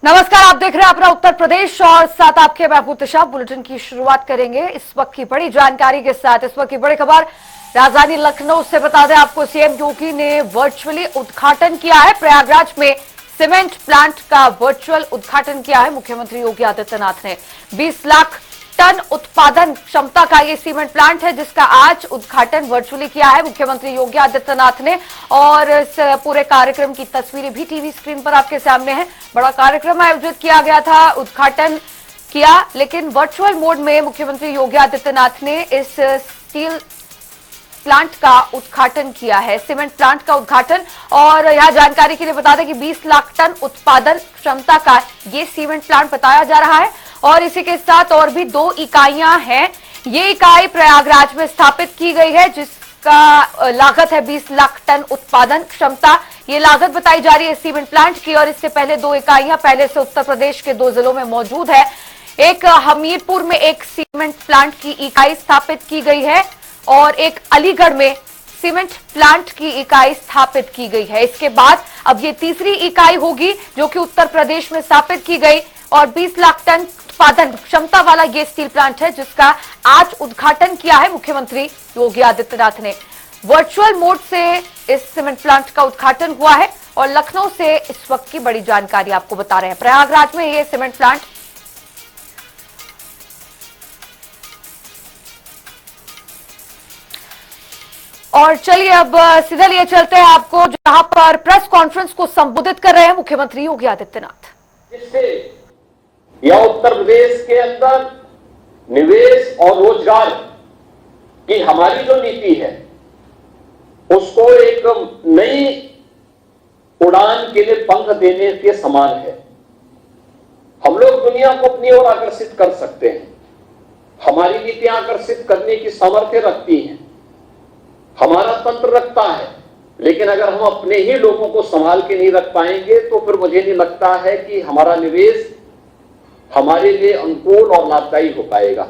नमस्कार, आप देख रहे हैं अपना उत्तर प्रदेश और साथ आपके महबूब तशा। बुलेटिन की शुरुआत करेंगे इस वक्त की बड़ी जानकारी के साथ। इस वक्त की बड़ी खबर राजधानी लखनऊ से बता दें आपको, सीएम योगी ने वर्चुअली उद्घाटन किया है। प्रयागराज में सीमेंट प्लांट का वर्चुअल उद्घाटन किया है मुख्यमंत्री योगी आदित्यनाथ ने। 20 लाख टन उत्पादन क्षमता का ये सीमेंट प्लांट है, जिसका आज उद्घाटन वर्चुअली किया है मुख्यमंत्री योगी आदित्यनाथ ने। और इस पूरे कार्यक्रम की तस्वीरें भी टीवी स्क्रीन पर आपके सामने है। बड़ा कार्यक्रम आयोजित किया गया था, उद्घाटन किया, लेकिन वर्चुअल मोड में मुख्यमंत्री योगी आदित्यनाथ ने इस स्टील प्लांट का उद्घाटन किया है, सीमेंट प्लांट का उद्घाटन। और यहां जानकारी के लिए बता दें कि 20 लाख टन उत्पादन क्षमता का ये सीमेंट प्लांट बताया जा रहा है। और इसी के साथ और भी 2 इकाइयां हैं। ये इकाई प्रयागराज में स्थापित की गई है, जिसका लागत है 20 लाख टन उत्पादन क्षमता। ये लागत बताई जा रही है सीमेंट प्लांट की। और इससे पहले 2 इकाइयां पहले से उत्तर प्रदेश के 2 जिलों में मौजूद है। एक हमीरपुर में एक सीमेंट प्लांट की इकाई स्थापित की गई है और एक अलीगढ़ में सीमेंट प्लांट की इकाई स्थापित की गई है। इसके बाद अब ये तीसरी इकाई होगी जो कि उत्तर प्रदेश में स्थापित की गई। और 20 लाख टन उत्पादन क्षमता वाला ये स्टील प्लांट है, जिसका आज उद्घाटन किया है मुख्यमंत्री योगी आदित्यनाथ ने। वर्चुअल मोड से इस सीमेंट प्लांट का उद्घाटन हुआ है। और लखनऊ से इस वक्त की बड़ी जानकारी आपको बता रहे हैं। प्रयागराज में ये सीमेंट प्लांट और चलिए अब सीधा लिए चलते हैं आपको जहां पर प्रेस कॉन्फ्रेंस को संबोधित कर रहे हैं मुख्यमंत्री योगी आदित्यनाथ। इससे यह उत्तर प्रदेश के अंदर निवेश और रोजगार की हमारी जो नीति है उसको एक नई उड़ान के लिए पंख देने के समान है। हम लोग दुनिया को अपनी ओर आकर्षित कर सकते हैं। हमारी नीतियां आकर्षित करने की सामर्थ्य रखती हैं, हमारा तंत्र रखता है। लेकिन अगर हम अपने ही लोगों को संभाल के नहीं रख पाएंगे तो फिर मुझे नहीं लगता है कि हमारा निवेश हमारे लिए अनुकूल और लाभदायी हो पाएगा।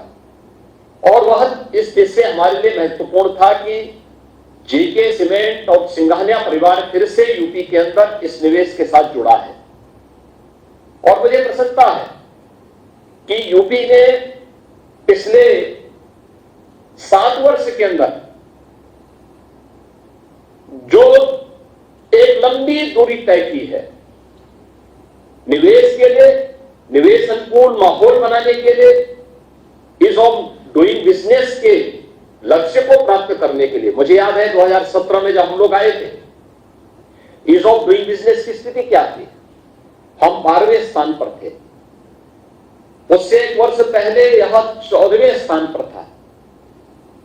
और वह इस देश से हमारे लिए महत्वपूर्ण था कि जेके सीमेंट और सिंघानिया परिवार फिर से यूपी के अंदर इस निवेश के साथ जुड़ा है। और मुझे प्रसन्नता है कि यूपी ने पिछले 7 वर्ष के अंदर जो एक लंबी दूरी तय की है निवेश के लिए, निवेश अनुकूल माहौल बनाने के लिए, ईज ऑफ डूइंग बिजनेस के लक्ष्य को प्राप्त करने के लिए। मुझे याद है 2017 में जब हम लोग आए थे, ईज ऑफ डूइंग बिजनेस की स्थिति क्या थी? हम 12वें स्थान पर थे। उससे 1 वर्ष पहले यह 14वें स्थान पर था।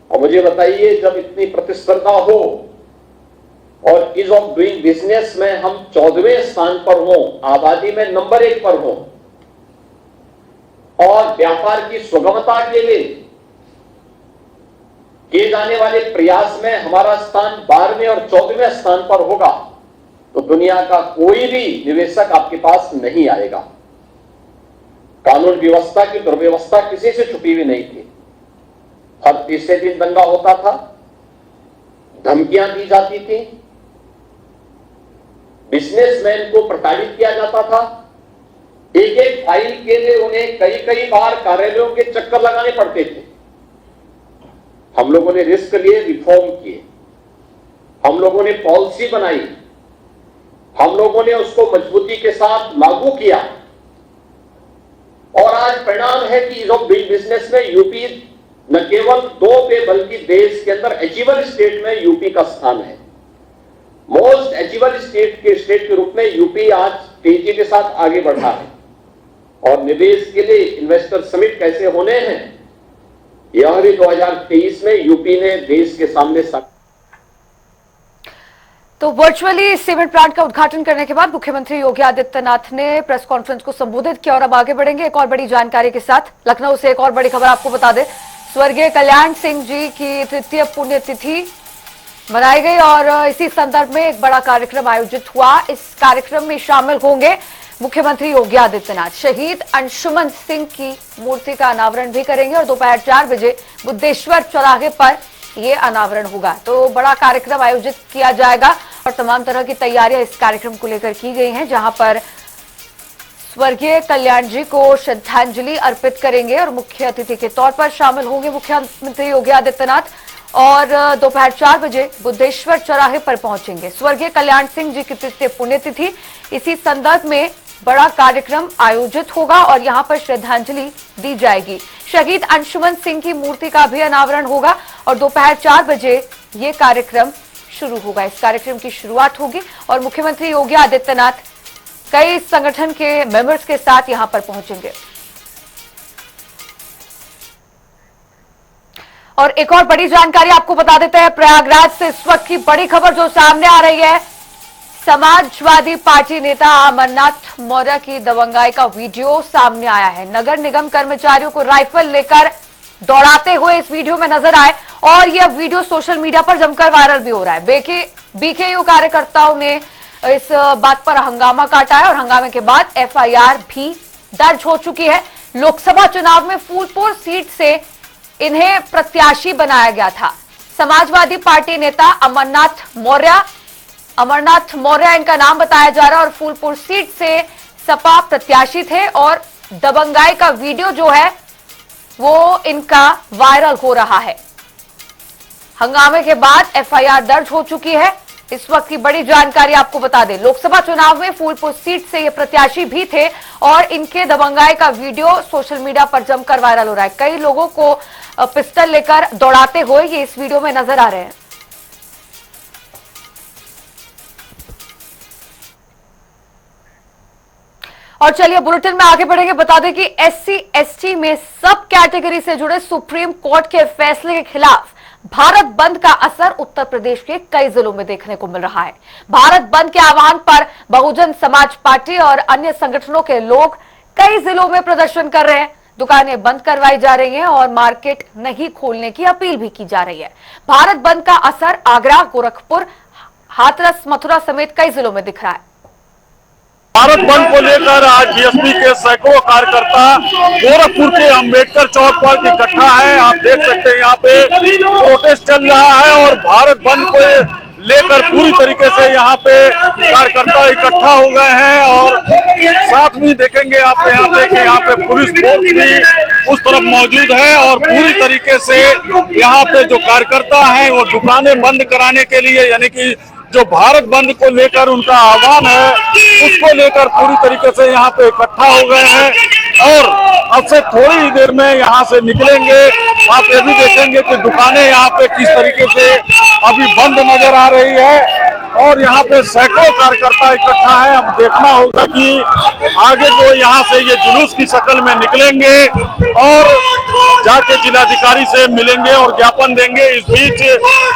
और मुझे बताइए, जब इतनी प्रतिस्पर्धा हो और ईज ऑफ डूइंग बिजनेस में हम 14वें स्थान पर हों, आबादी में नंबर 1 पर हों, और व्यापार की सुगमता के लिए किए जाने वाले प्रयास में हमारा स्थान 12वें और 14वें स्थान पर होगा, तो दुनिया का कोई भी निवेशक आपके पास नहीं आएगा। कानून व्यवस्था की दुर्व्यवस्था किसी से छुपी हुई नहीं थी। हर तीसरे दिन दंगा होता था, धमकियां दी जाती थी, बिजनेसमैन को प्रताड़ित किया जाता था। एक फाइल के लिए उन्हें कई बार कार्यालयों के चक्कर लगाने पड़ते थे। हम लोगों ने रिस्क लिए, रिफॉर्म किए, हम लोगों ने पॉलिसी बनाई, हम लोगों ने उसको मजबूती के साथ लागू किया। और आज परिणाम है कि ईज ऑफ डूइंग बिजनेस में यूपी न केवल 2 पे बल्कि देश के अंदर एचिएबल स्टेट में यूपी का स्थान है। मोस्ट एचिएबल स्टेट के रूप में यूपी आज तेजी के साथ आगे बढ़ा है। और निवेश के लिए इन्वेस्टर समिट कैसे होने हैं, यह भी 2023 में यूपी ने देश के सामने तो वर्चुअली सीमेंट प्लांट का उद्घाटन करने के बाद मुख्यमंत्री योगी आदित्यनाथ ने प्रेस कॉन्फ्रेंस को संबोधित किया। और अब आगे बढ़ेंगे एक और बड़ी जानकारी के साथ। लखनऊ से एक और बड़ी खबर आपको बता दें, स्वर्गीय कल्याण सिंह जी की 3वीं पुण्यतिथि मनाई गई और इसी संदर्भ में एक बड़ा कार्यक्रम आयोजित हुआ। इस कार्यक्रम में शामिल होंगे मुख्यमंत्री योगी आदित्यनाथ। शहीद अंशुमन सिंह की मूर्ति का अनावरण भी करेंगे और दोपहर 4 बजे बुद्धेश्वर चौराहे पर ये अनावरण होगा। तो बड़ा कार्यक्रम आयोजित किया जाएगा और तमाम तरह की तैयारियां इस कार्यक्रम को लेकर की गई हैं, जहां पर स्वर्गीय कल्याण जी को श्रद्धांजलि अर्पित करेंगे और मुख्य अतिथि के तौर पर शामिल होंगे मुख्यमंत्री योगी आदित्यनाथ और दोपहर 4 बजे बुद्धेश्वर चौराहे पर पहुंचेंगे। स्वर्गीय कल्याण सिंह जी की तृतीय पुण्यतिथि, इसी संदर्भ में बड़ा कार्यक्रम आयोजित होगा और यहां पर श्रद्धांजलि दी जाएगी। शहीद अंशुमन सिंह की मूर्ति का भी अनावरण होगा और दोपहर 4 बजे ये कार्यक्रम शुरू होगा। इस कार्यक्रम की शुरुआत होगी और मुख्यमंत्री योगी आदित्यनाथ कई संगठन के मेंबर्स के साथ यहां पर पहुंचेंगे। और एक और बड़ी जानकारी आपको बता देते हैं, प्रयागराज से इस वक्त की बड़ी खबर जो सामने आ रही है। समाजवादी पार्टी नेता अमरनाथ मौर्य की दबंगाई का वीडियो सामने आया है। नगर निगम कर्मचारियों को राइफल लेकर दौड़ाते हुए इस वीडियो में नजर आए और यह वीडियो सोशल मीडिया पर जमकर वायरल भी हो रहा है। बीकेयू कार्यकर्ताओं ने इस बात पर हंगामा काटा है और हंगामे के बाद एफआईआर भी दर्ज हो चुकी है। लोकसभा चुनाव में फूलपुर सीट से इन्हें प्रत्याशी बनाया गया था। समाजवादी पार्टी नेता अमरनाथ मौर्य इनका नाम बताया जा रहा है और फूलपुर सीट से सपा प्रत्याशी थे और दबंगाई का वीडियो जो है वो इनका वायरल हो रहा है। हंगामे के बाद एफआईआर दर्ज हो चुकी है। इस वक्त की बड़ी जानकारी आपको बता दें, लोकसभा चुनाव में फूलपुर सीट से ये प्रत्याशी भी थे और इनके दबंगाई का वीडियो सोशल मीडिया पर जमकर वायरल हो रहा है। कई लोगों को पिस्टल लेकर दौड़ाते हुए ये इस वीडियो में नजर आ रहे हैं। और चलिए बुलेटिन में आगे बढ़ेंगे। बता दें कि एससी एसटी में सब कैटेगरी से जुड़े सुप्रीम कोर्ट के फैसले के खिलाफ भारत बंद का असर उत्तर प्रदेश के कई जिलों में देखने को मिल रहा है। भारत बंद के आह्वान पर बहुजन समाज पार्टी और अन्य संगठनों के लोग कई जिलों में प्रदर्शन कर रहे हैं। दुकानें बंद करवाई जा रही हैं और मार्केट नहीं खोलने की अपील भी की जा रही है। भारत बंद का असर आगरा, गोरखपुर, हाथरस, मथुरा समेत कई जिलों में दिख रहा है। भारत बंद को लेकर आज बीएसपी के सैकड़ों कार्यकर्ता गोरखपुर के अंबेडकर चौक पर इकट्ठा है। आप देख सकते हैं यहाँ पे प्रोटेस्ट चल रहा है और भारत बंद को लेकर पूरी तरीके से यहाँ पे कार्यकर्ता इकट्ठा हो गए हैं और साथ में देखेंगे आप यहाँ पे कि यहाँ पे पुलिस फोर्स भी उस तरफ मौजूद है और पूरी तरीके से यहाँ पे जो कार्यकर्ता हैं वो दुकानें बंद कराने के लिए, यानी कि जो भारत बंद को लेकर उनका आह्वान है उसको लेकर पूरी तरीके से यहाँ पे इकट्ठा हो गए हैं और अब से थोड़ी ही देर में यहाँ से निकलेंगे। आप ये भी देखेंगे कि दुकानें यहाँ पे किस तरीके से अभी बंद नजर आ रही है और यहाँ पे सैकड़ों कार्यकर्ता इकट्ठा है। अब देखना होगा कि आगे जो यहाँ से ये जुलूस की शक्ल में निकलेंगे और जाके जिलाधिकारी से मिलेंगे और ज्ञापन देंगे। इस बीच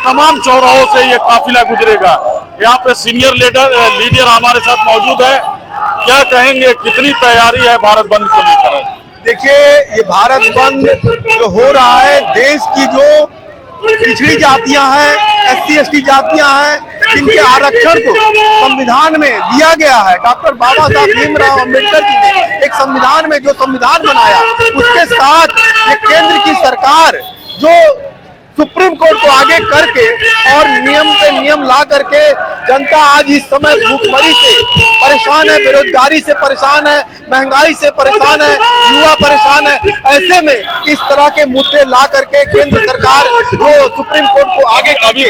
तमाम चौराहों से ये काफिला गुजरेगा। यहाँ पे सीनियर लीडर हमारे साथ मौजूद है। क्या कहेंगे, कितनी तैयारी है भारत बंद को लेकर? देखिए, ये भारत बंद जो हो रहा है, देश की जो पिछड़ी जातियां हैं, एससी एसटी जातियां हैं, जिनके आरक्षण को संविधान में दिया गया है। डॉक्टर बाबा साहब भीमराव अम्बेडकर जी ने एक संविधान में जो संविधान बनाया, उसके साथ ये केंद्र की सरकार जो सुप्रीम कोर्ट को आगे करके और नियम पे नियम ला करके जनता आज इस समय भूखमरी से परेशान है, बेरोजगारी से परेशान है, महंगाई से परेशान है, युवा परेशान है। ऐसे में इस तरह के मुद्दे ला करके केंद्र सरकार जो सुप्रीम कोर्ट को आगे अभी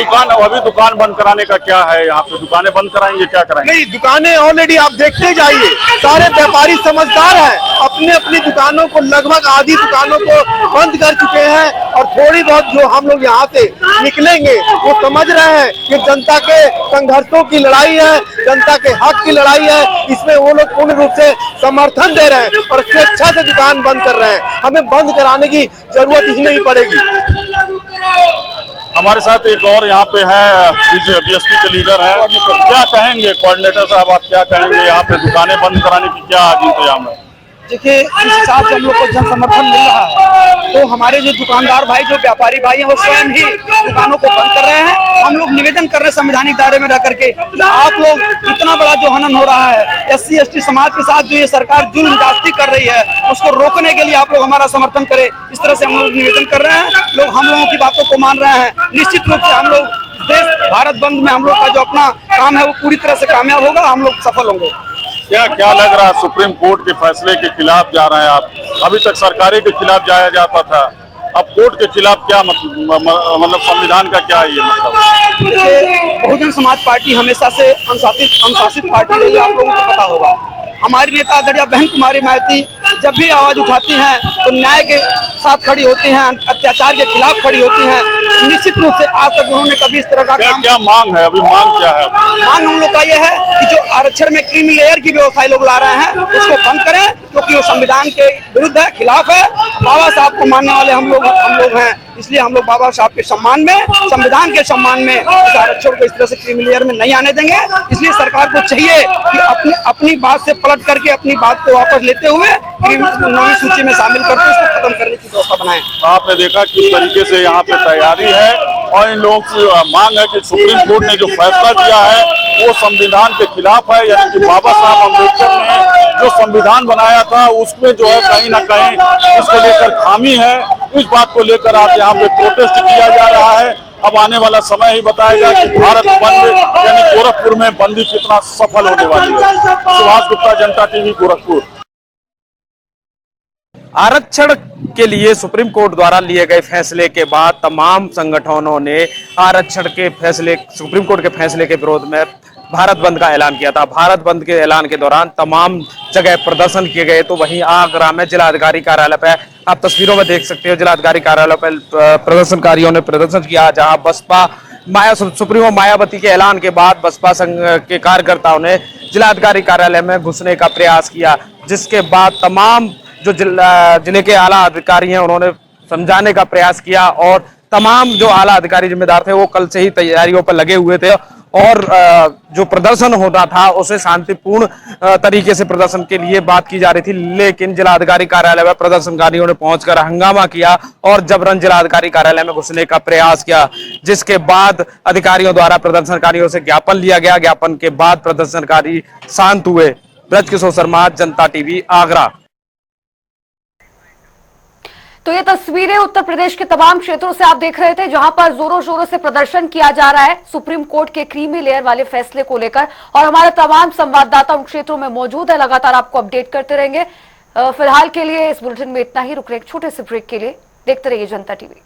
दुकान बंद कराने का क्या है? यहाँ पे दुकानें बंद कराएंगे, क्या कराएंगे? नहीं, दुकानें ऑलरेडी आप देखते जाइए, सारे व्यापारी समझदार हैं, अपने अपनी दुकानों को लगभग आधी दुकानों को बंद कर चुके हैं और थोड़ी बहुत जो हम लोग यहाँ से निकलेंगे वो समझ रहे हैं कि जनता के संघर्षों की लड़ाई है, जनता के हक की लड़ाई है। इसमें वो लोग पूर्ण रूप से समर्थन दे रहे हैं और स्वेच्छा से दुकान बंद कर रहे हैं। हमें बंद कराने की जरूरत ही नहीं पड़ेगी। हमारे साथ एक और यहाँ पे है बीएसपी के लीडर है। क्या कहेंगे कोऑर्डिनेटर साहब, आप क्या कहेंगे? यहाँ पे दुकानें बंद कराने की क्या आज इंतजाम है? देखिए, इस हिसाब से हम लोग को जन समर्थन मिल रहा है तो हमारे जो दुकानदार भाई, जो व्यापारी भाई हैं, वो स्वयं ही दुकानों को बंद कर रहे हैं। हम लोग निवेदन कर रहे हैं संवैधानिक दायरे में रह करके, आप लोग इतना बड़ा जो हनन हो रहा है एससी एसटी समाज के साथ, जो ये सरकार जुल्म जाती कर रही है, उसको रोकने के लिए आप लोग हमारा समर्थन करें। इस तरह से हम लोग निवेदन कर रहे हैं। लोग हम लोगों की बातों को मान रहे हैं। निश्चित रूप से हम लोग देश भारत बंद में हम लोग का जो अपना काम है वो पूरी तरह से कामयाब होगा, हम लोग सफल होंगे। क्या लग रहा है, सुप्रीम कोर्ट के फैसले के खिलाफ जा रहे हैं आप? अभी तक सरकारी के खिलाफ जाया जाता था, अब कोर्ट के खिलाफ क्या मतलब संविधान का क्या ये मतलब? देखिए, बहुजन समाज पार्टी हमेशा से अनुशासित पार्टी रही है, आप लोगों को पता होगा। हमारी नेता आदरणीय बहन कुमारी माइती जब भी आवाज उठाती हैं तो न्याय के साथ खड़ी होती हैं, अत्याचार के खिलाफ खड़ी होती हैं। निश्चित रूप से आज तक उन्होंने कभी इस तरह का काम क्या मांग है, अभी मांग क्या है? मांग हम लोग का ये है कि जो आरक्षण में क्रीमी लेयर की व्यवस्था लोग ला रहे हैं उसको बंद करें, क्योंकि वो संविधान के विरुद्ध है, खिलाफ है। बाबा साहब को मानने वाले हम लोग हैं, इसलिए हम लोग बाबा साहब के सम्मान में, संविधान के सम्मान में इस आरक्षण को इस तरह से क्रीमी लेयर में नहीं आने देंगे। इसलिए सरकार को चाहिए कि अपनी बात से पलट करके अपनी बात को वापस लेते हुए नौवीं सूची में शामिल करके इसको खत्म करने की व्यवस्था बनाएं। आपने देखा किस तरीके से यहाँ पे तैयारी है और इन लोगों की मांग है कि सुप्रीम कोर्ट ने जो फैसला दिया है वो संविधान के खिलाफ है, यानी कि बाबा साहब अम्बेडकर ने जो संविधान बनाया था उसमें जो है कहीं ना कहीं उसको लेकर खामी है। इस बात को लेकर आज यहाँ पे प्रोटेस्ट किया जा रहा है। अब आने वाला समय ही बताएगा कि भारत बंद यानी गोरखपुर में बंदी कितना सफल होने वाली है। सुभाष गुप्ता, जनता टीवी, गोरखपुर। आरक्षण के लिए सुप्रीम कोर्ट द्वारा लिए गए फैसले के बाद तमाम संगठनों ने आरक्षण के फैसले, सुप्रीम कोर्ट के फैसले के विरोध में भारत बंद का ऐलान किया था। भारत बंद के ऐलान के दौरान तमाम जगह प्रदर्शन किए गए, तो वहीं आगरा में जिलाधिकारी कार्यालय पे आप तस्वीरों में देख सकते हो, जिलाधिकारी कार्यालय पर प्रदर्शनकारियों ने प्रदर्शन किया, जहां बसपा सुप्रीमो मायावती के ऐलान के बाद बसपा संघ के कार्यकर्ताओं ने जिलाधिकारी कार्यालय में घुसने का प्रयास किया, जिसके बाद तमाम जो जिले के आला अधिकारी हैं उन्होंने समझाने का प्रयास किया और तमाम जो आला अधिकारी जिम्मेदार थे वो कल से ही तैयारियों पर लगे हुए थे और जो प्रदर्शन होता था उसे शांतिपूर्ण तरीके से प्रदर्शन के लिए बात की जा रही थी। लेकिन जिलाधिकारी कार्यालय में प्रदर्शनकारियों ने पहुंचकर हंगामा किया और जबरन जिलाधिकारी कार्यालय में घुसने का प्रयास किया, जिसके बाद अधिकारियों द्वारा प्रदर्शनकारियों से ज्ञापन लिया गया। ज्ञापन के बाद प्रदर्शनकारी शांत हुए। ब्रजकिशोर शर्मा, जनता टीवी, आगरा। तो ये तस्वीरें उत्तर प्रदेश के तमाम क्षेत्रों से आप देख रहे थे, जहां पर जोरों शोरों से प्रदर्शन किया जा रहा है सुप्रीम कोर्ट के क्रीमी लेयर वाले फैसले को लेकर। और हमारे तमाम संवाददाता उन क्षेत्रों में मौजूद है, लगातार आपको अपडेट करते रहेंगे। फिलहाल के लिए इस बुलेटिन में इतना ही। रुक रहे एक छोटे से ब्रेक के लिए, देखते रहिए जनता टीवी।